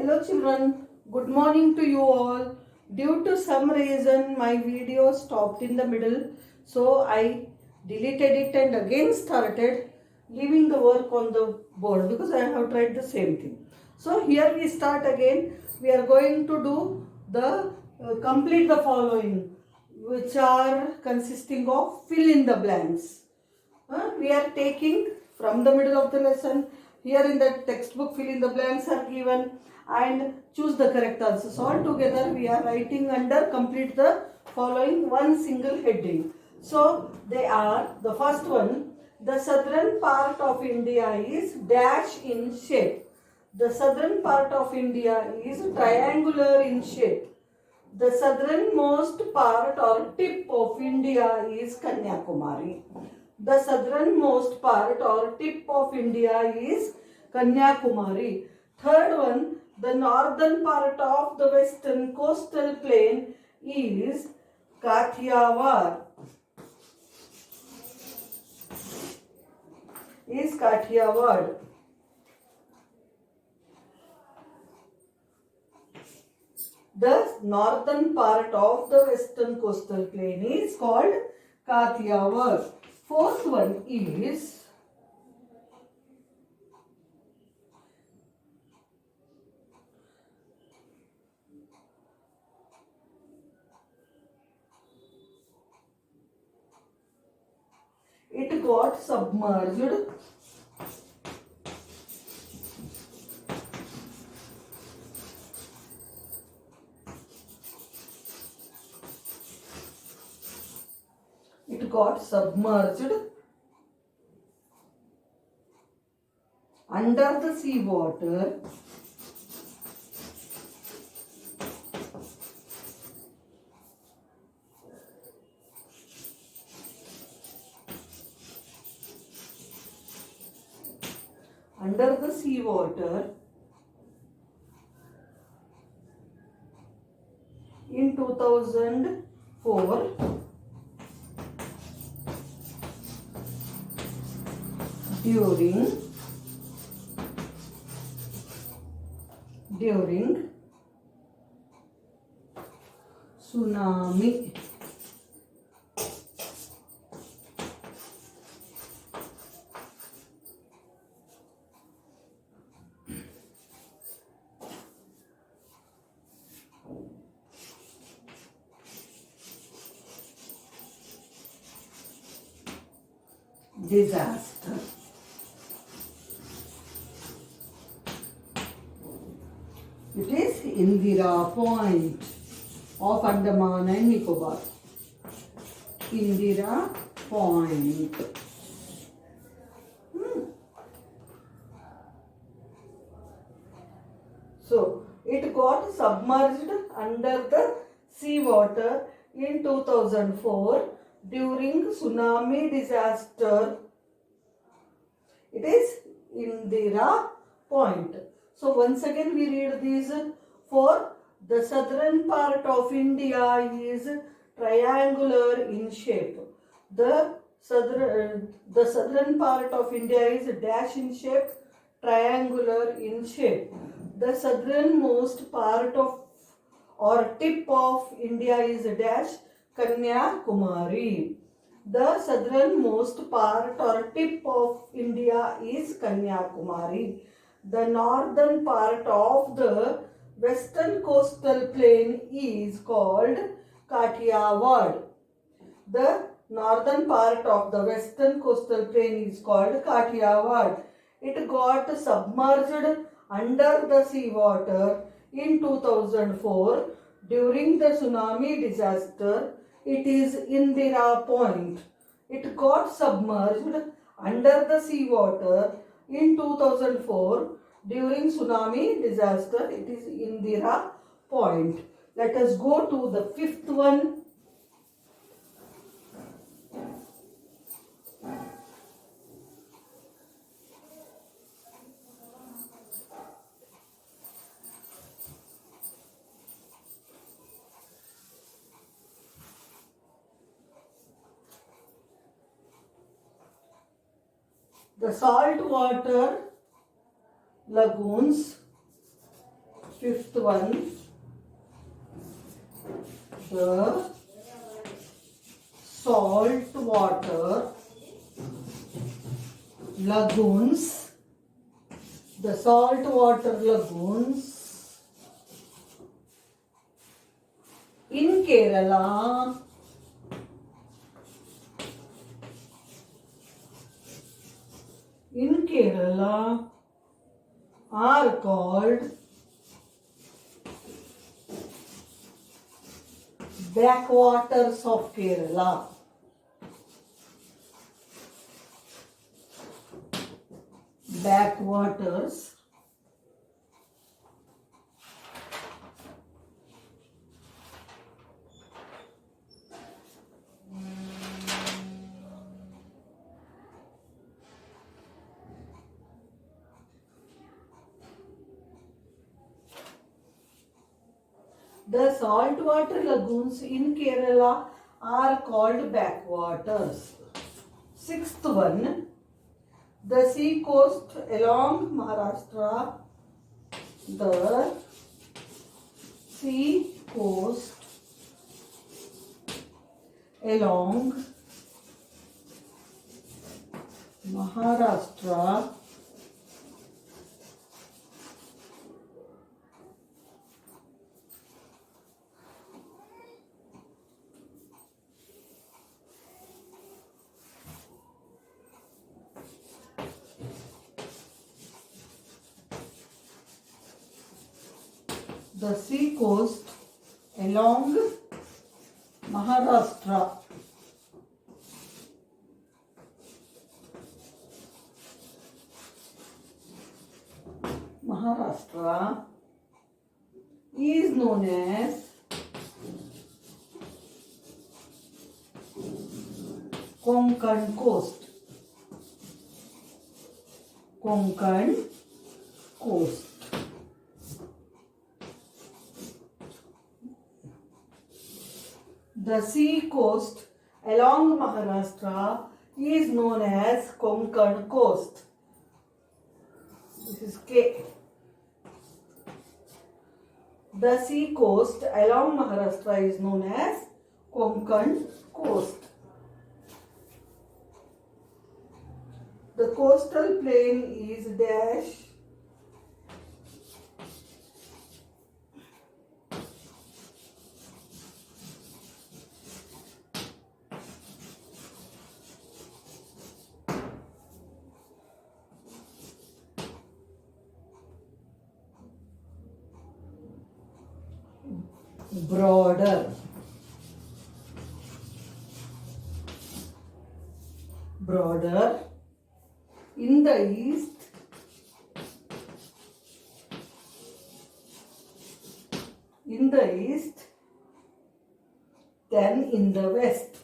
Hello children, good morning to you all. Due to some reason my video stopped in the middle, so I deleted it and again started leaving the work on the board because I have tried the same thing. So here we start again. We are going to do the complete the following, which are consisting of fill in the blanks. We are taking from the middle of the lesson. Here in the textbook, fill in the blanks are given and choose the correct answers. All together we are writing under complete the following one single heading. So they are, the first one, the southern part of India is dash in shape. The southern part of India is triangular in shape. The southernmost part or tip of India is Kanyakumari. The southernmost part or tip of India is Kanyakumari. Third one, the northern part of the western coastal plain is Kathiawar. The northern part of the western coastal plain is called Kathiawar. Fourth one is it got submerged. It got submerged under the sea water in 2004 during tsunami. Disaster. It is Indira Point of Andaman and Nicobar. Indira Point. So, it got submerged under the sea water in 2004 during tsunami disaster. It is Indira Point. So once again we read these four. The southern part of India is triangular in shape. The southern part of India is dash in shape, triangular in shape. The southernmost part of or tip of India is dash Kanyakumari. The southernmost part or tip of India is Kanyakumari. The northern part of the western coastal plain is called Kathiawar. The northern part of the western coastal plain is called Kathiawar. It got submerged under the sea water in 2004 during the tsunami disaster. It is Indira Point. It got submerged under the sea water in 2004 during tsunami disaster. It is Indira Point. Let us go to the fifth one. The saltwater lagoons sixth one, the salt water lagoons, the saltwater lagoons in Kerala are called backwaters of Kerala. Backwaters the saltwater lagoons in Kerala are called backwaters. Sixth one, the sea coast along Maharashtra, the sea coast along Maharashtra the sea coast along Maharashtra is known as Konkan coast. Konkan coast. The sea coast along Maharashtra is known as Konkan coast. This is K. The sea coast along Maharashtra is known as Konkan coast. The coastal plain is dash broader. In the east, then in the west.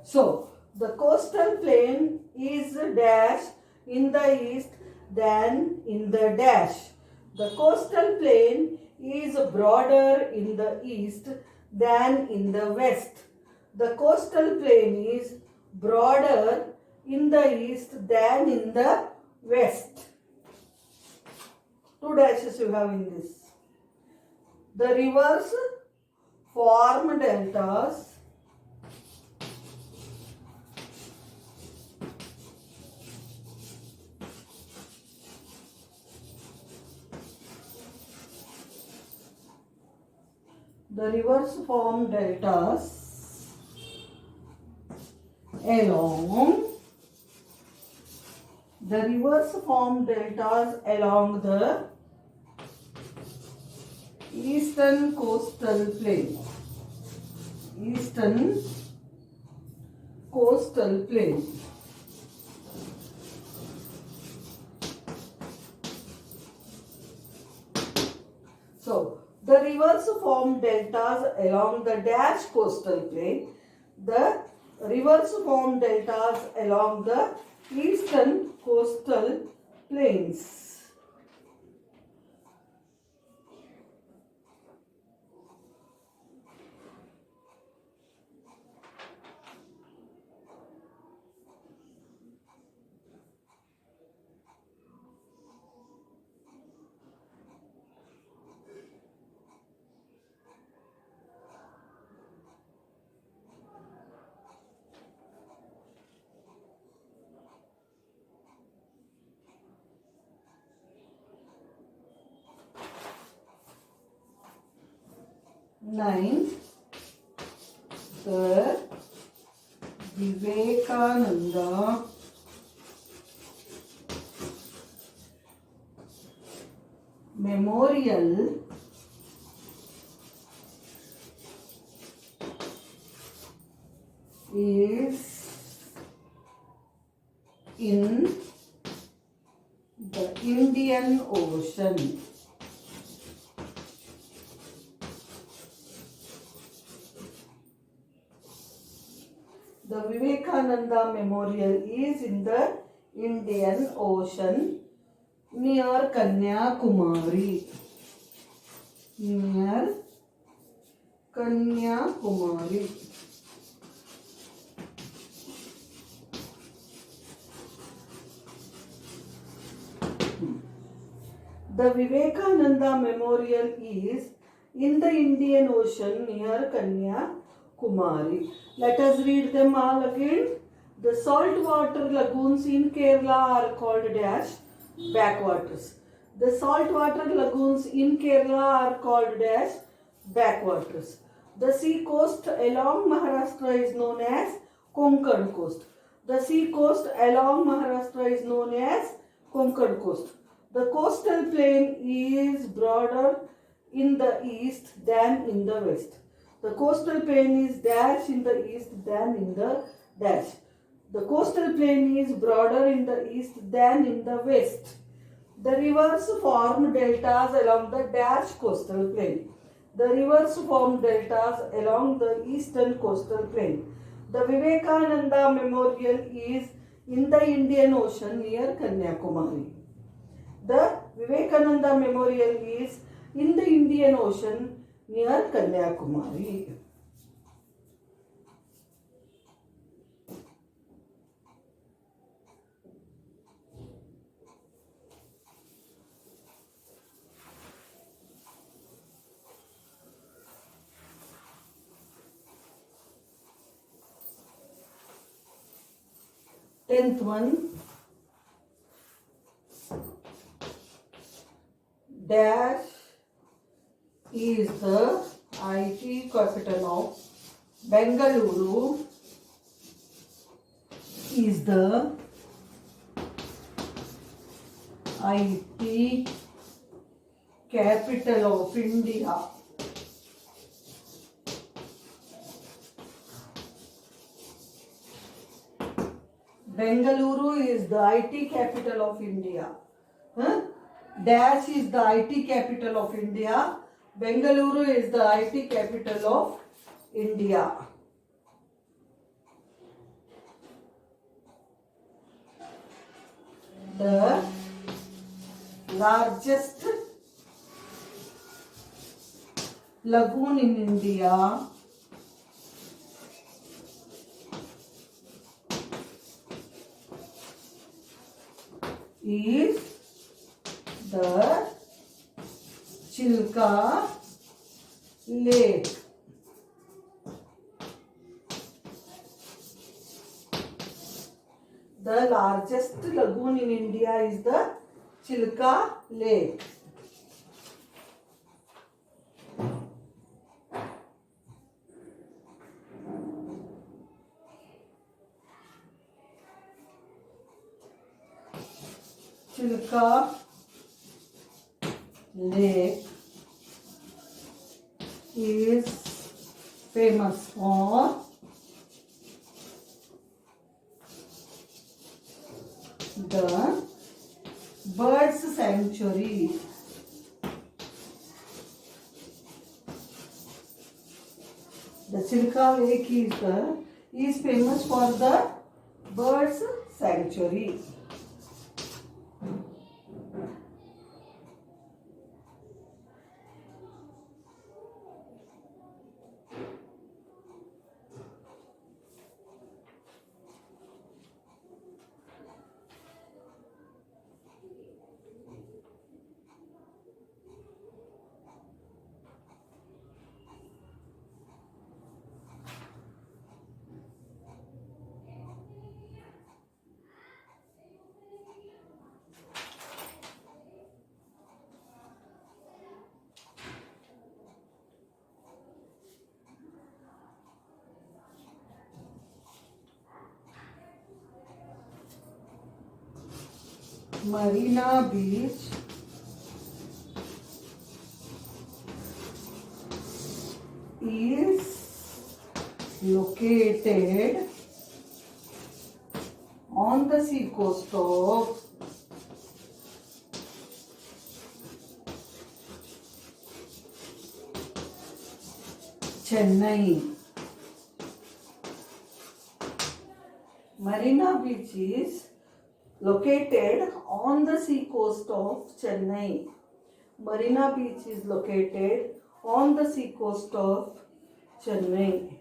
So, the coastal plain is dash in the east, then in the dash. The coastal plain is broader in the east than in the west. The coastal plain is broader in the east than in the west. Two dashes you have in this. The rivers form deltas. The rivers form deltas along the eastern coastal plain. So, the rivers form deltas along the dash coastal plain. The rivers form deltas along the eastern coastal plains. 9. The Vivekananda Memorial is in the Indian Ocean. The Vivekananda Memorial is in the Indian Ocean near Kanyakumari. Near Kanyakumari. The Vivekananda Memorial is in the Indian Ocean near Kanyakumari. Let us read them all again. The saltwater lagoons in Kerala are called dash backwaters. The saltwater lagoons in Kerala are called dash backwaters. The sea coast along Maharashtra is known as Konkan coast. The sea coast along Maharashtra is known as Konkan coast. The coastal plain is broader in the east than in the west. The coastal plain is dash in the east than in the dash. The coastal plain is broader in the east than in the west. The rivers form deltas along the dash coastal plain. The rivers form deltas along the eastern coastal plain. The Vivekananda Memorial is in the Indian Ocean near Kanyakumari. The Vivekananda Memorial is in the Indian Ocean near Kanyakumari. Tenth one. Dash is the IT capital of Bengaluru is the IT capital of India. Bengaluru is the IT capital of India. Dash is the IT capital of India. Bengaluru is the IT capital of India. The largest lagoon in India is the Chilka Lake. The largest lagoon in India is the Chilka Lake. Chilka Lake is famous for the birds sanctuary. The Chilka Lake is famous for the birds sanctuary. Marina Beach is located on the sea coast of Chennai. Marina Beach is located on the sea coast of Chennai. Marina Beach is located on the sea coast of Chennai.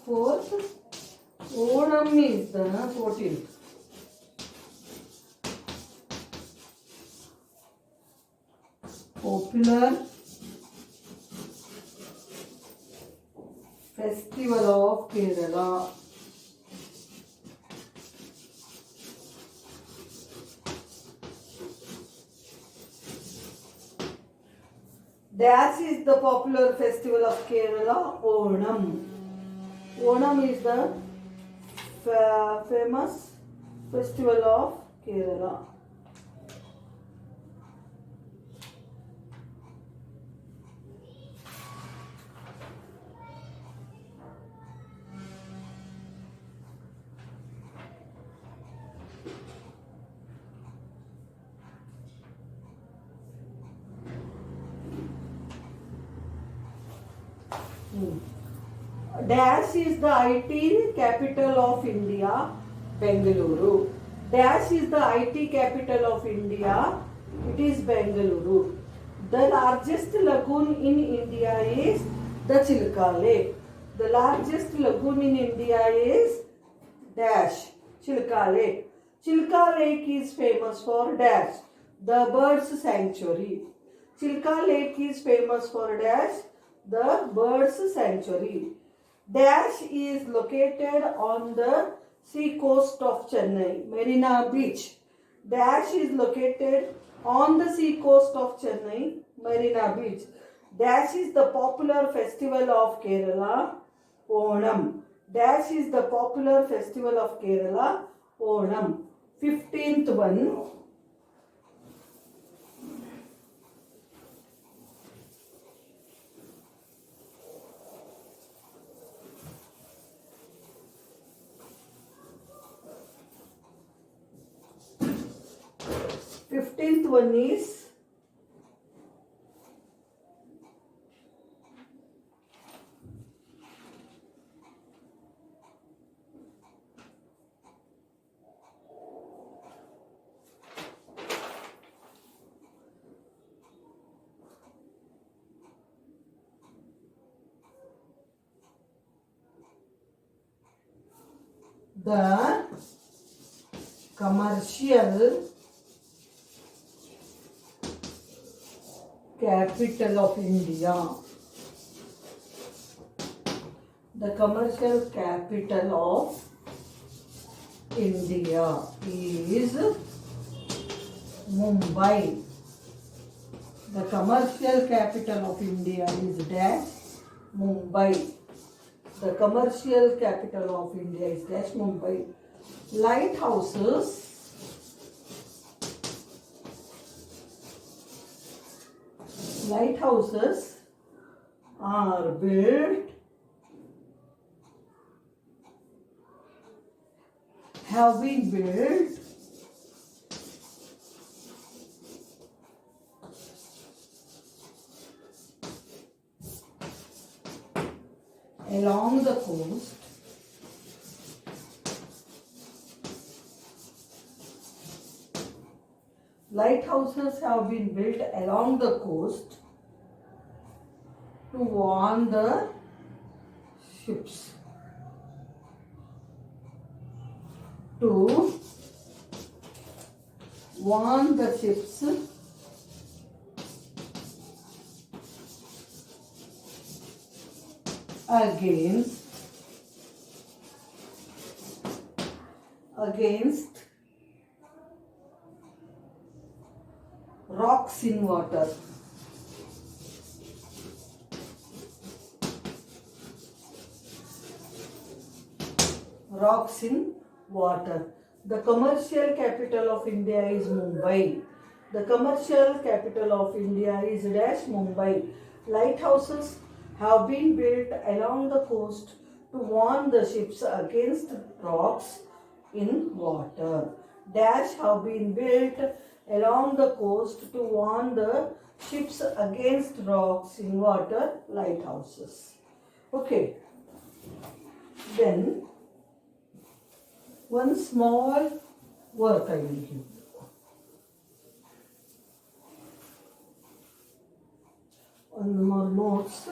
Fourth, Onam is the 14th. Popular festival of Kerala. Dash is the popular festival of Kerala, Onam. Onam is the famous festival of Kerala. Dash is the IT capital of India, Bengaluru. Dash is the IT capital of India, it is Bengaluru. The largest lagoon in India is the Chilka Lake. The largest lagoon in India is Dash, Chilka Lake. Chilka Lake is famous for Dash, the birds sanctuary. Chilka Lake is famous for Dash, the birds sanctuary. Dash is located on the sea coast of Chennai, Marina Beach. Dash is located on the sea coast of Chennai, Marina Beach. Dash is the popular festival of Kerala, Onam. Dash is the popular festival of Kerala, Onam. 15th one. Fifteenth one is the commercial capital of India. The commercial capital of India is Mumbai. The commercial capital of India is dash Mumbai. The commercial capital of India is dash Mumbai. Lighthouses are built, have been built along the coast Lighthouses have been built along the coast to warn the ships. To warn the ships against rocks in water. rocks in water. The commercial capital of India is Mumbai. The commercial capital of India is dash Mumbai. Lighthouses have been built along the coast to warn the ships against rocks in water. Dash have been built along the coast to warn the ships against rocks in water. Lighthouses. Okay. Then one small work I will give. One more notes.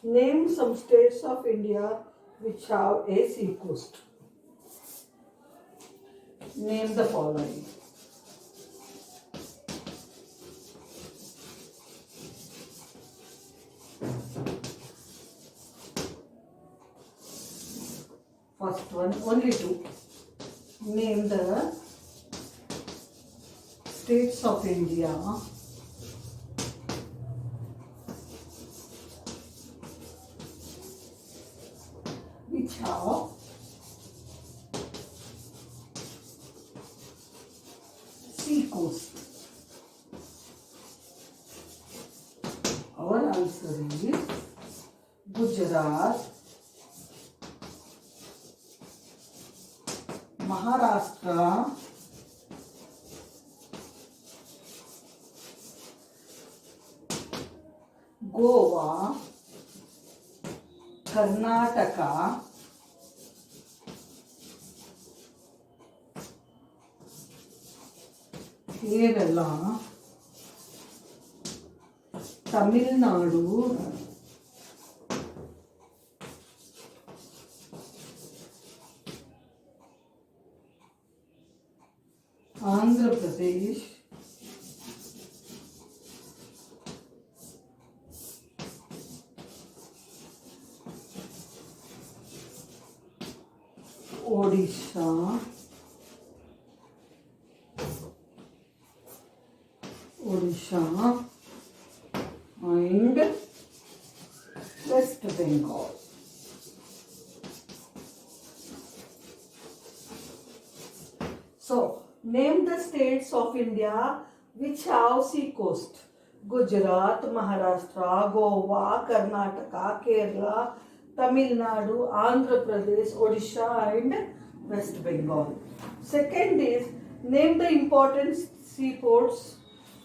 Name some states of India which have a sea coast. Name the following. First one, only two. Name the states of India which have sea coast. Our answer is Gujarat, Maharashtra, Goa, Karnataka, Kerala, Tamil Nadu, Andhra Pradesh, Odisha, and West Bengal. So, name the states of India which have sea coast. Gujarat, Maharashtra, Goa, Karnataka, Kerala, Tamil Nadu, Andhra Pradesh, Odisha and West Bengal. Second is, name the important seaports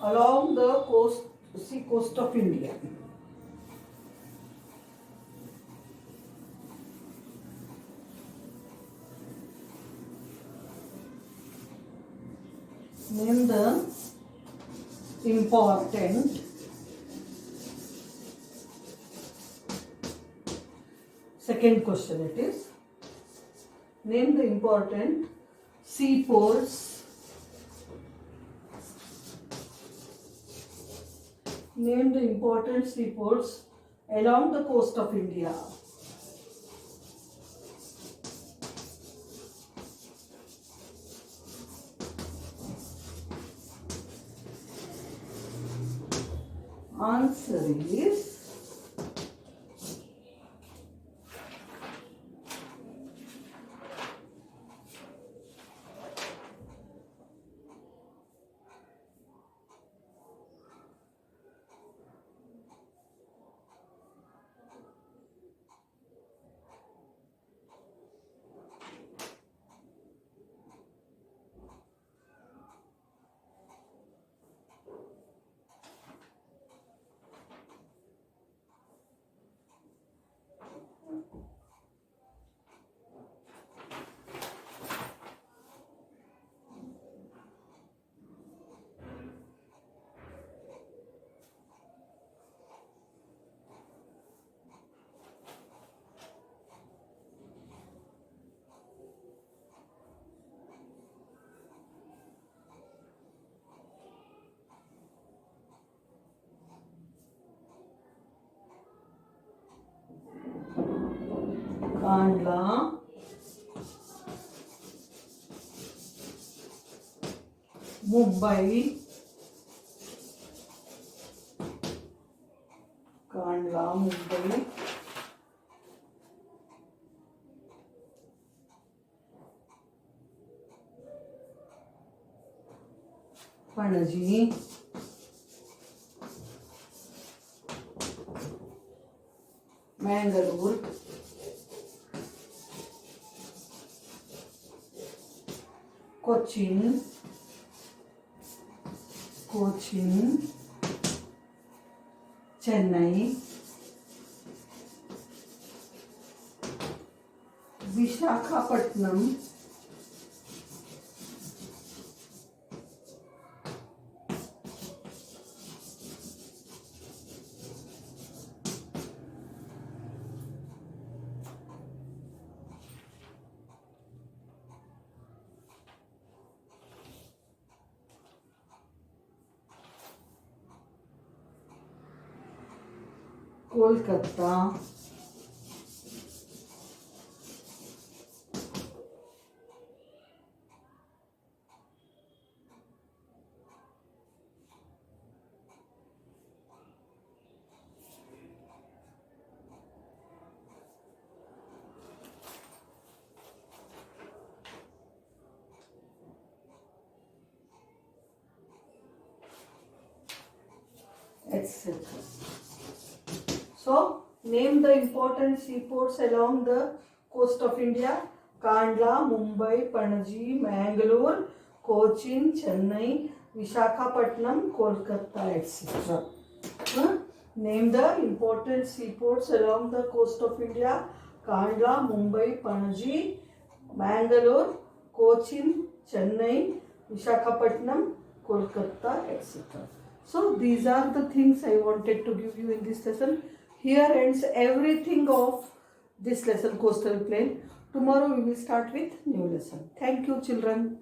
along the sea coast of India. Name the important second question it is. Name the important seaports. Name the important seaports along the coast of India. Answer is Kandla, Mumbai, Kandla, Mumbai, Panaji, Mangalore, Cochin, Chennai, Vishakhapatnam, Kolkata, etc. So, name the important seaports along the coast of India: Kandla, Mumbai, Panaji, Mangalore, Cochin, Chennai, Vishakhapatnam, Kolkata, etc. Name the important seaports along the coast of India: Kandla, Mumbai, Panaji, Mangalore, Cochin, Chennai, Vishakhapatnam, Kolkata, etc. So these are the things I wanted to give you in this lesson. Here ends everything of this lesson, coastal plain. Tomorrow we will start with new lesson. Thank you, children.